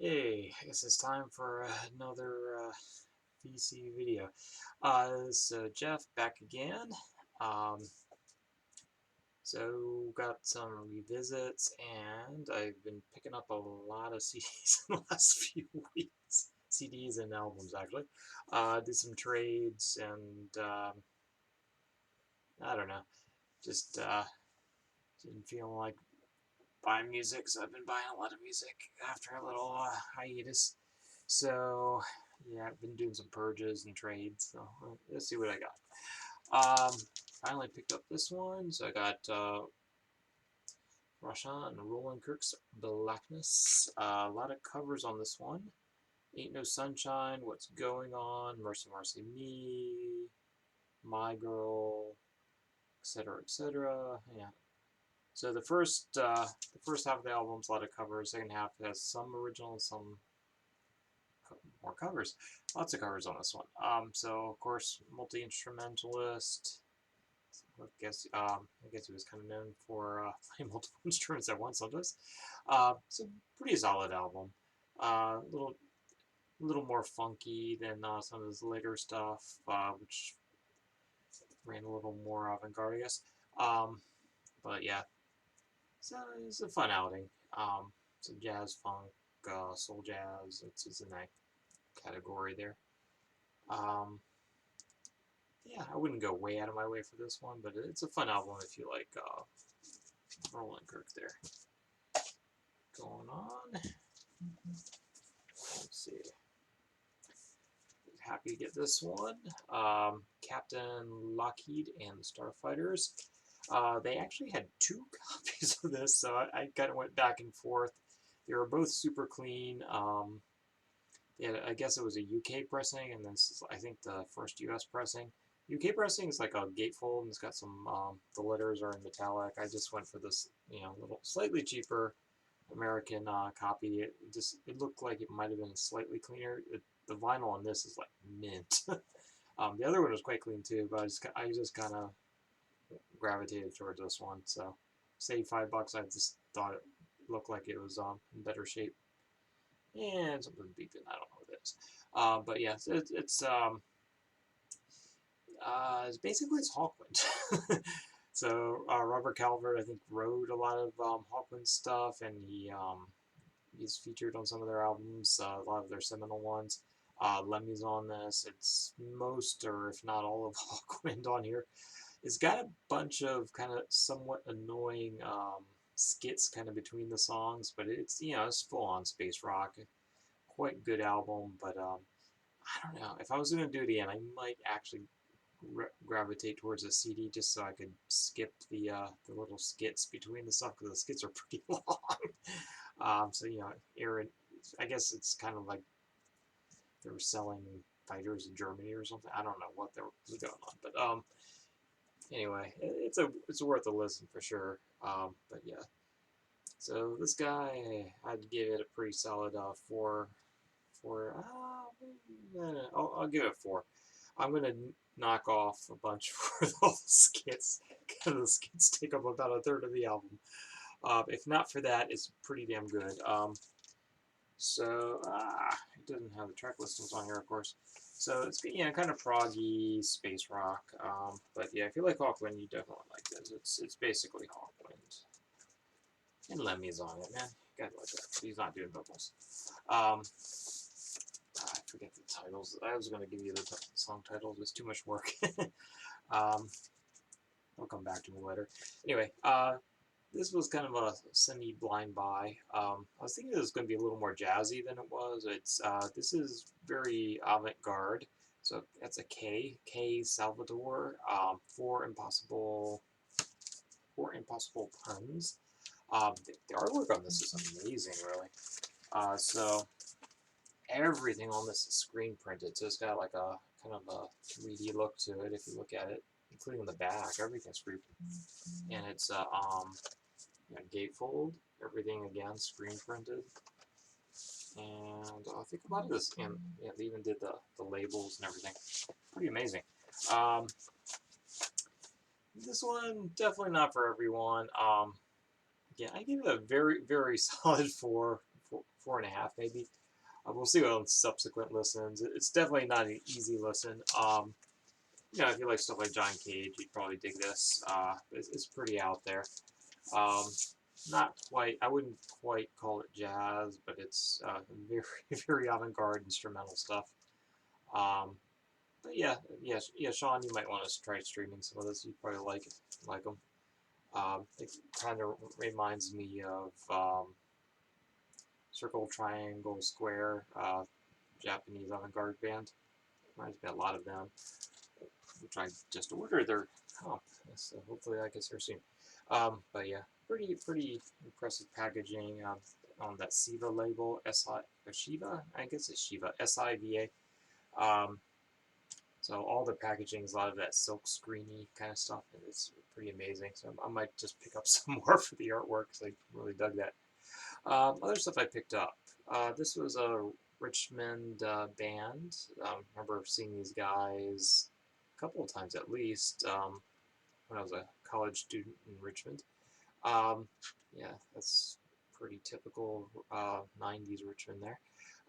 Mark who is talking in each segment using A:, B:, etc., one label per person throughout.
A: Hey, I guess it's time for another VC video. So Jeff back again. Um, so got some revisits, and I've been picking up a lot of CDs in the last few weeks. CDs and albums actually. Did some trades, and I don't know, just didn't feel like buying music, so I've been buying a lot of music after a little hiatus. So yeah, I've been doing some purges and trades. So let's see what I got. Finally picked up this one. So I got Rashawn and Roland Kirk's Blackness. A lot of covers on this one. Ain't No Sunshine, What's Going On, Mercy Mercy Me, My Girl, etc. etc. Yeah. So the first half of the album's a lot of covers. Second half has some originals, some more covers. Lots of covers on this one. So of course, multi-instrumentalist. I guess he was kind of known for playing multiple instruments at once sometimes. So pretty solid album. A little more funky than some of his later stuff, which ran a little more avant-garde, I guess. But yeah, so it's a fun outing. Some jazz, funk, soul jazz. It's in that category there. Um, yeah, I wouldn't go way out of my way for this one, but it's a fun album if you like Roland Kirk there. Going on. Let's see. Happy to get this one. Captain Lockheed and the Starfighters. They actually had two copies of this, so I kind of went back and forth. They were both super clean. Yeah, I guess it was a UK pressing, and this is, I think, the first US pressing. UK pressing is like a gatefold, and it's got some, the letters are in metallic. I just went for this, little slightly cheaper American copy. It looked like it might have been slightly cleaner. The vinyl on this is like mint. The other one was quite clean too, but I just kind of gravitated towards this one. So, save $5. I just thought it looked like it was in better shape. And something beeping. I don't know what it is. But yeah, it's basically it's Hawkwind. So Robert Calvert, I think, wrote a lot of Hawkwind stuff, and he's featured on some of their albums, a lot of their seminal ones. Lemmy's on this. It's most, or if not all, of Hawkwind on here. It's got a bunch of kind of somewhat annoying skits kind of between the songs, but it's full on space rock. Quite good album, but I don't know. If I was gonna do it again, I might actually gravitate towards a CD just so I could skip the little skits between the stuff because the skits are pretty long. So Aaron, I guess it's kind of like they were selling fighters in Germany or something. I don't know what was going on, but anyway, it's worth a listen for sure. But yeah, so this guy, I'd give it a pretty solid I'll give it 4. I'm gonna knock off a bunch for all the skits. Because the skits take up about a third of the album. If not for that, it's pretty damn good. So it doesn't have the track listings on here, of course. So it's kind of proggy space rock. But yeah, if you like Hawkwind, you definitely like this. It's basically Hawkwind. And Lemmy's on it, man. Gotta like that. He's not doing vocals. I forget the titles. I was going to give you the song titles. It's too much work. They'll come back to me later. Anyway, this was kind of a semi-blind buy. I was thinking it was going to be a little more jazzy than it was. This is very avant-garde. So that's a K Salvador. Four impossible puns. The artwork on this is amazing, really. So everything on this is screen printed, so it's got like a kind of a 3D look to it if you look at it, including the back. Everything's screen printed, and it's gatefold. Everything again screen printed, and think about it. And they even did the labels and everything. Pretty amazing. This one definitely not for everyone. Yeah, I give it a very, very solid 4 4.5 maybe. We'll see on subsequent listens. It's definitely not an easy listen. If you like stuff like John Cage, you'd probably dig this. It's pretty out there. Um, Not quite, I wouldn't quite call it jazz, but it's very, very avant-garde instrumental stuff. But yeah, Sean, you might want to try streaming some of this. You'd probably like them. It kind of reminds me of Circle, Triangle, Square, Japanese avant-garde band. Reminds me a lot of them, which I just ordered their comp, so hopefully that gets here soon. But yeah, pretty impressive packaging on that Siva label, Shiva, I guess it's Shiva, S-I-V-A. So all the packaging is a lot of that silk screeny kind of stuff, and it's pretty amazing. So I might just pick up some more for the artwork, because I really dug that. Other stuff I picked up. This was a Richmond band. Remember seeing these guys a couple of times at least when I was a college student in Richmond. Yeah, that's pretty typical 90s Richmond there.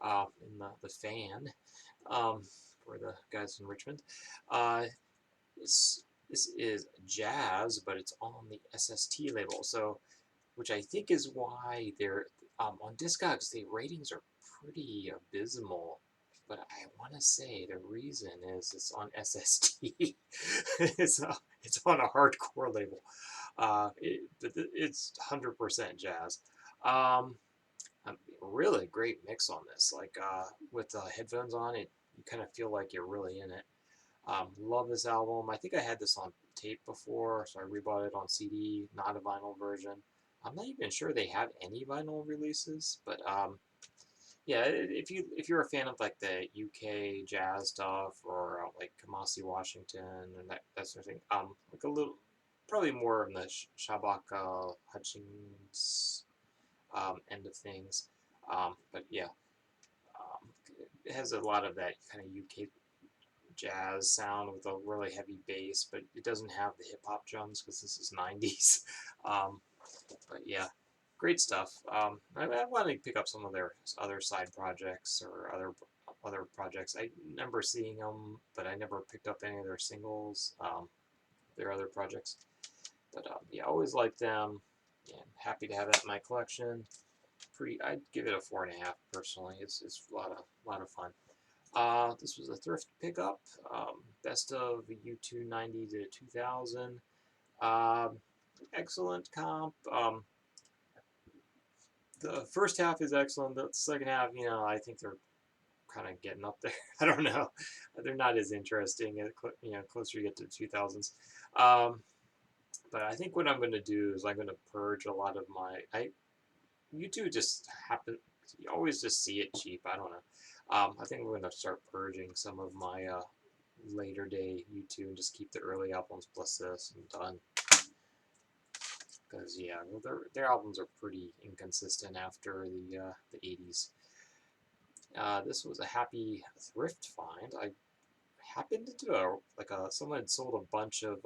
A: In the fan for the guys in Richmond. This is jazz, but it's on the SST label. So, which I think is why they're on Discogs. The ratings are pretty abysmal, but I want to say the reason is it's on SST. it's on a hardcore label. It's 100% jazz. Really great mix on this. Like with headphones on, you kind of feel like you're really in it. Love this album. I think I had this on tape before, so I rebought it on CD, not a vinyl version. I'm not even sure they have any vinyl releases, but yeah, if you're a fan of like the UK jazz stuff or like Kamasi Washington and that sort of thing, like a little, probably more of the Shabaka Hutchings end of things, but yeah, it has a lot of that kind of UK jazz sound with a really heavy bass, but it doesn't have the hip hop drums because this is 90s. But yeah, great stuff. I want to pick up some of their other side projects or other projects. I remember seeing them, but I never picked up any of their singles, their other projects. But yeah, always liked them. And happy to have that in my collection. I'd give it a 4.5 personally. It's a lot of fun. This was a thrift pickup, best of U2 90 to 2000. Excellent comp. The first half is excellent. The second half, I think they're kind of getting up there. I don't know. They're not as interesting, closer you get to the 2000s. But I think what I'm going to do is I'm going to purge a lot of U2 just happen. You always just see it cheap. I don't know. I think we're going to start purging some of my later day U2 and just keep the early albums plus this and done. Because yeah, their albums are pretty inconsistent after the 80s. This was a happy thrift find. I happened to do someone had sold a bunch of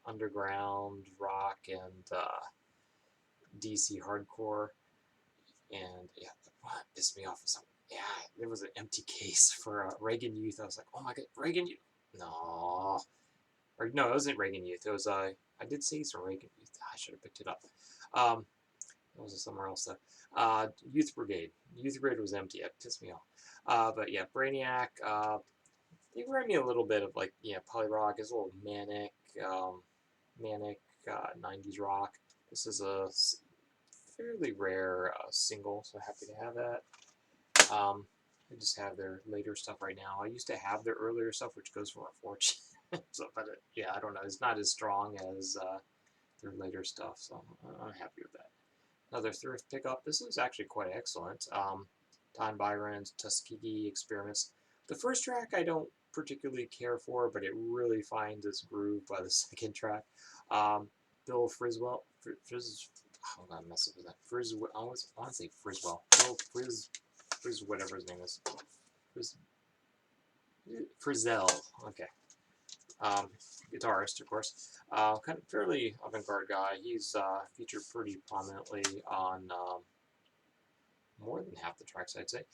A: underground rock and DC hardcore, and yeah, what pissed me off is there was an empty case for Reagan Youth. I was like, oh my god, Reagan Youth? No, or no, it wasn't Reagan Youth. It was I did see some Reagan Youth. I should have picked it up. That was somewhere else though. Youth Brigade. Youth Brigade was empty. It pissed me off. But yeah, Brainiac. They remind me a little bit of Poly Rock. It's a little manic, 90s rock. This is a fairly rare single, so happy to have that. I just have their later stuff right now. I used to have their earlier stuff, which goes for a fortune. So, but yeah, I don't know. It's not as strong as their later stuff, so I'm happy with that. Another thrift pickup. This is actually quite excellent. Don Byron's Tuskegee Experiments. The first track I don't particularly care for, but it really finds its groove by the second track. Bill Friswell. I'm gonna mess up with that. I want to say Friswell. Bill Frizz, whatever his name is. Frizzell. Okay. Guitarist, of course. Kind of fairly avant-garde guy. He's featured pretty prominently on more than half the tracks, I'd say.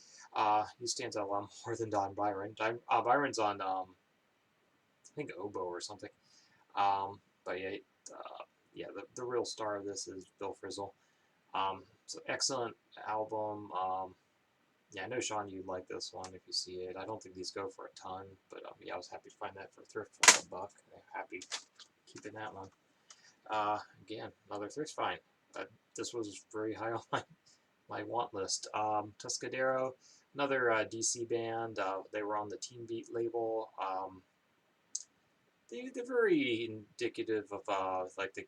A: He stands out a lot more than Don Byron. Byron's on, I think, oboe or something. But yeah, yeah, the real star of this is Bill Frisell. So excellent album. Yeah, I know, Sean, you'd like this one if you see it. I don't think these go for a ton, but yeah, I was happy to find that for thrift for $1. I'm happy keeping that one. Again, another thrift find. This was very high on my want list. Tuscadero, another DC band. They were on the Teen Beat label. They're very indicative of like the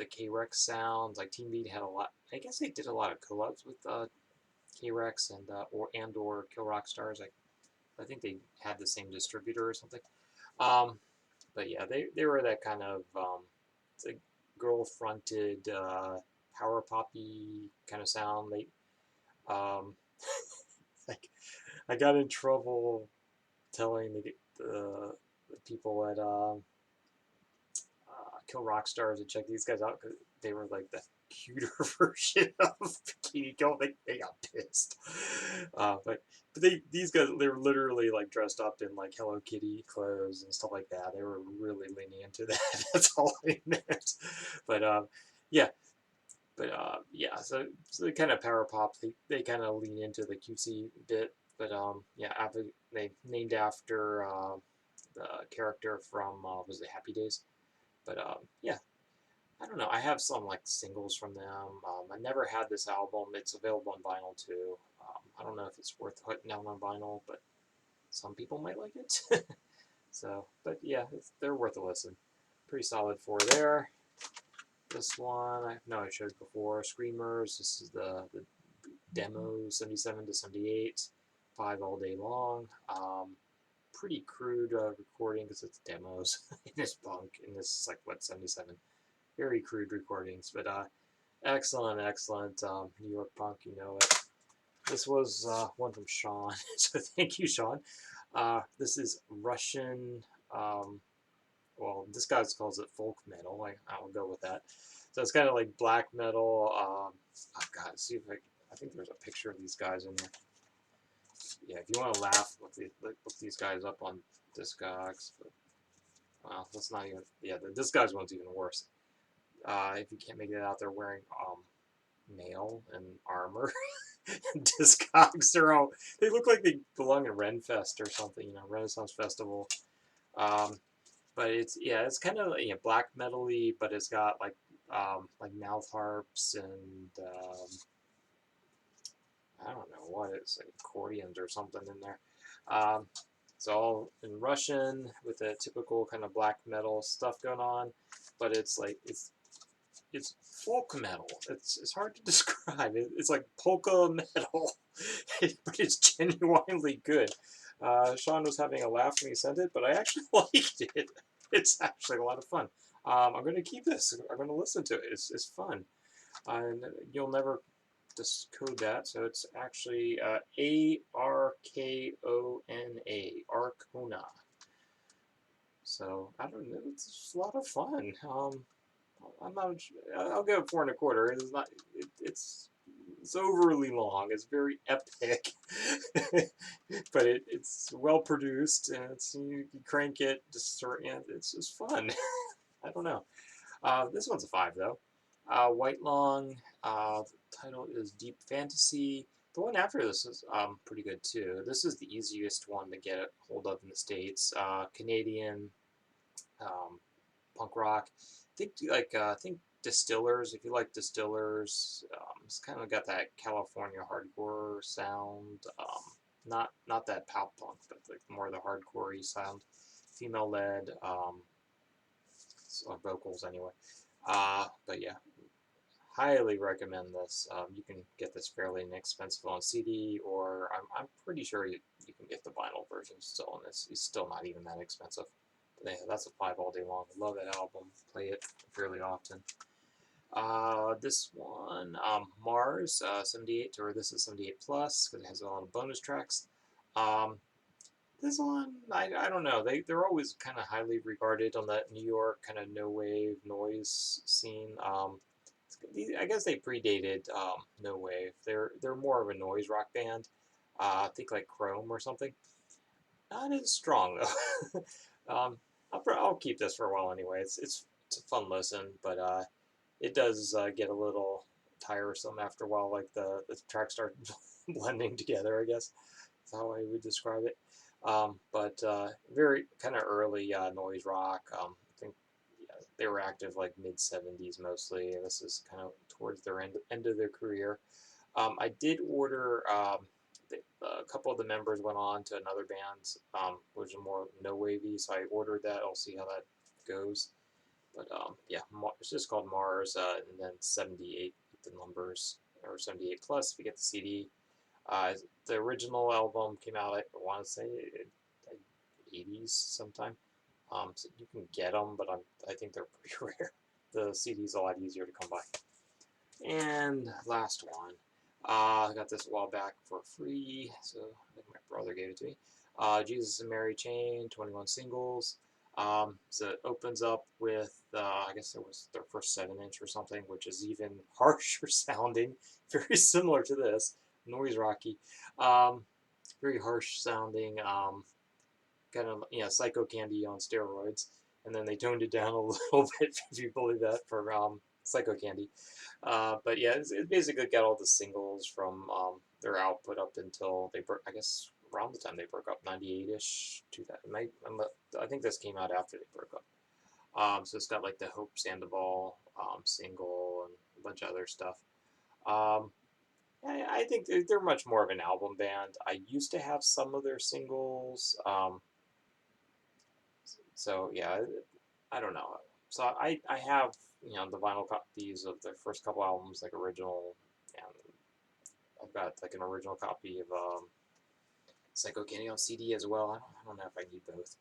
A: K-Rex sound. Like Teen Beat had a lot. I guess they did a lot of collabs with K-Rex or Kill Rock Stars. I think they had the same distributor or something. Um, but yeah, they were that kind of it's a girl fronted power poppy kind of sound. They um, like I got in trouble telling the people at Kill Rock Stars to check these guys out because they were like the cuter version of Bikini Kill. They got pissed. But these guys, they were literally like dressed up in like Hello Kitty clothes and stuff like that. They were really leaning into that. That's all I meant. But yeah. But yeah, so they kind of power pop. They kind of lean into the cutesy bit. But yeah, they named after the character from was it Happy Days? But yeah, I don't know. I have some like singles from them. I never had this album. It's available on vinyl too. I don't know if it's worth putting down on vinyl, but some people might like it. So, but yeah, they're worth a listen. Pretty solid four there. This one, I know I showed before. Screamers. This is the demo, 77 to 78, 5 all day long. Pretty crude recording because it's demos in this punk, and this is like what 77. Very crude recordings, but excellent, excellent New York punk. You know it. This was one from Sean, so thank you, Sean. This is Russian. Well, this guy calls it folk metal. I will go with that. So it's kind of like black metal. Oh God, see if I think there's a picture of these guys in there. Yeah, if you want to laugh, look these guys up on Discogs. But, well, that's not even. Yeah, this guy's one's even worse. If you can't make it out, they're wearing mail and armor. Discogs, they look like they belong in Renfest or something, Renaissance Festival. But it's kind of black metal-y, but it's got like mouth harps and I don't know what it's like accordions or something in there. It's all in Russian with the typical kind of black metal stuff going on, but it's folk metal. It's hard to describe. It's like polka metal, but it's genuinely good. Sean was having a laugh when he sent it, but I actually liked it. It's actually a lot of fun. I'm going to keep this. I'm going to listen to it. It's fun. And you'll never decode that, so it's actually Arkona, Arkona. So, I don't know. It's a lot of fun. I'm not. I'll go 4 1/4. It's not. It's overly long. It's very epic, but it's well produced and you crank it. It's just fun. I don't know. This one's a 5 though. White Long. The title is Deep Fantasy. The one after this is pretty good too. This is the easiest one to get hold of in the States. Canadian punk rock. I think Distillers. If you like Distillers, it's kind of got that California hardcore sound. Not that pop punk, but like more the hardcore-y sound. Female led. Vocals anyway. But yeah, highly recommend this. You can get this fairly inexpensive on CD, or I'm pretty sure you can get the vinyl version still, and it's still not even that expensive. But yeah, that's a 5 all day long. Love that album. Play it fairly often. This one, Mars, 78, or this is 78 plus, because it has a lot of bonus tracks. This one, I don't know. They're always kind of highly regarded on that New York kind of no wave noise scene. It's I guess they predated No Wave. They're more of a noise rock band. I think like Chrome or something. Not as strong though. I'll keep this for a while anyway. It's a fun listen, but it does get a little tiresome after a while. Like the tracks start blending together. I guess that's how I would describe it. But very kind of early noise rock. I think yeah, they were active like mid 70s mostly. This is kind of towards their end of their career. I did order. A couple of the members went on to another band, which is more no wavy. So I ordered that. I'll see how that goes. But yeah, it's just called Mars, and then 78 the numbers, or 78 plus if you get the CD. The original album came out, I want to say, like 80s sometime. So you can get them, but I think they're pretty rare. The CD's a lot easier to come by. And last one. I got this a while back for free, so I think my brother gave it to me. Jesus and Mary Chain, 21 singles. So it opens up with, I guess it was their first 7-inch or something, which is even harsher sounding, very similar to this, noise rocky. Very harsh sounding, kind of, Psycho Candy on steroids. And then they toned it down a little bit, if you believe that, for Psycho Candy. But yeah, it basically got all the singles from their output up until they broke, I guess, around the time they broke up, 98-ish, 2000. I think this came out after they broke up. So it's got like the Hope Sandoval single and a bunch of other stuff. I think they're much more of an album band. I used to have some of their singles. So yeah, I don't know. So I have the vinyl copies of their first couple albums, like original, and I've got like an original copy of Psycho Candy on CD as well. I don't know if I need both,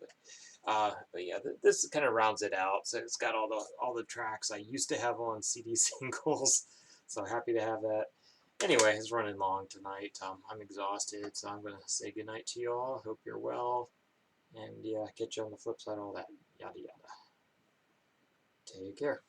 A: but yeah, this kind of rounds it out. So it's got all the tracks I used to have on CD singles. So happy to have that. Anyway, it's running long tonight. I'm exhausted, so I'm gonna say goodnight to you all. Hope you're well, and yeah, catch you on the flip side. All that yada yada. Take care.